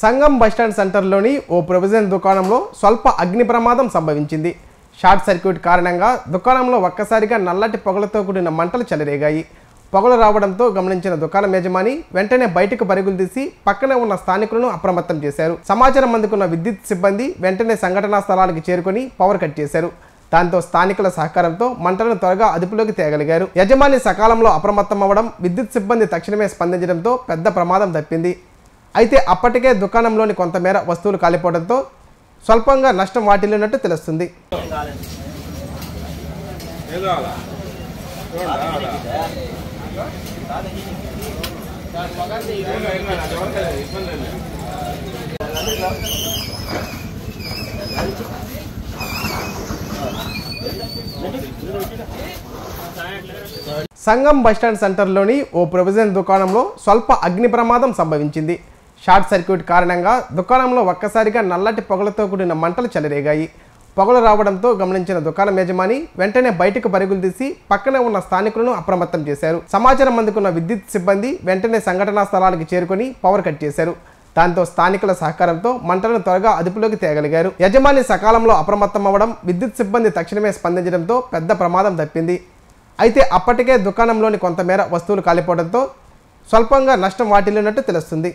సంగం bus stand సెంటర్లోని ఓ provision దుకాణంలో స్వల్ప అగ్ని ప్రమాదం సంభవించింది. షార్ట్ సర్క్యూట్ కారణంగా దుకాణంలో ఒక్కసారిగా నల్లటి పొగలతో కూడిన మంటలు చెలరేగాయి. పొగలు రావడంతో గమనించిన దుకాణం యజమాని వెంటనే బయటకు పరుగులు తీసి పక్కనే ఉన్న స్థానికులను అప్రమత్తం చేశారు. సమాచారం అందుకున్న విద్యుత్ సిబ్బంది వెంటనే సంఘటనా స్థలానికి చేరుకొని పవర్ కట్ చేశారు. దాంతో స్థానికుల సహకారంతో మంటలను త్వరగా అదుపులోకి తేగలిగారు. యజమాని సకాలంలో అప్రమత్తం అవ్వడం, విద్యుత్ సిబ్బంది తక్షణమే స్పందించడంతో పెద్ద ప్రమాదం తప్పింది. అయితే అప్పటికే దుకాణంలోని కొంతమేర వస్తువులు కాలిపోవడంతో స్వల్పంగా నష్టం వాటిల్లినట్టు తెలుస్తుంది. సంగం బస్టాండ్ సెంటర్లోని ఓ ప్రొవిజన్ దుకాణంలో స్వల్ప అగ్ని ప్రమాదం సంభవించింది. షార్ట్ సర్క్యూట్ కారణంగా దుకాణంలో ఒక్కసారిగా నల్లటి పొగలతో కూడిన మంటలు చెలరేగాయి. పొగలు రావడంతో గమనించిన దుకాణం యజమాని వెంటనే బయటకు పరుగులు తీసి పక్కనే ఉన్న స్థానికులను అప్రమత్తం చేశారు. సమాచారం అందుకున్న విద్యుత్ సిబ్బంది వెంటనే సంఘటనా స్థలానికి చేరుకొని పవర్ కట్ చేశారు. దాంతో స్థానికుల సహకారంతో మంటలను త్వరగా అదుపులోకి తేగలిగారు. యజమాని సకాలంలో అప్రమత్తం అవ్వడం, విద్యుత్ సిబ్బంది తక్షణమే స్పందించడంతో పెద్ద ప్రమాదం తప్పింది. అయితే అప్పటికే దుకాణంలోని కొంతమేర వస్తువులు కాలిపోవడంతో స్వల్పంగా నష్టం వాటిల్లినట్టు తెలుస్తుంది.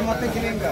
మొత్తం క్లీన్గా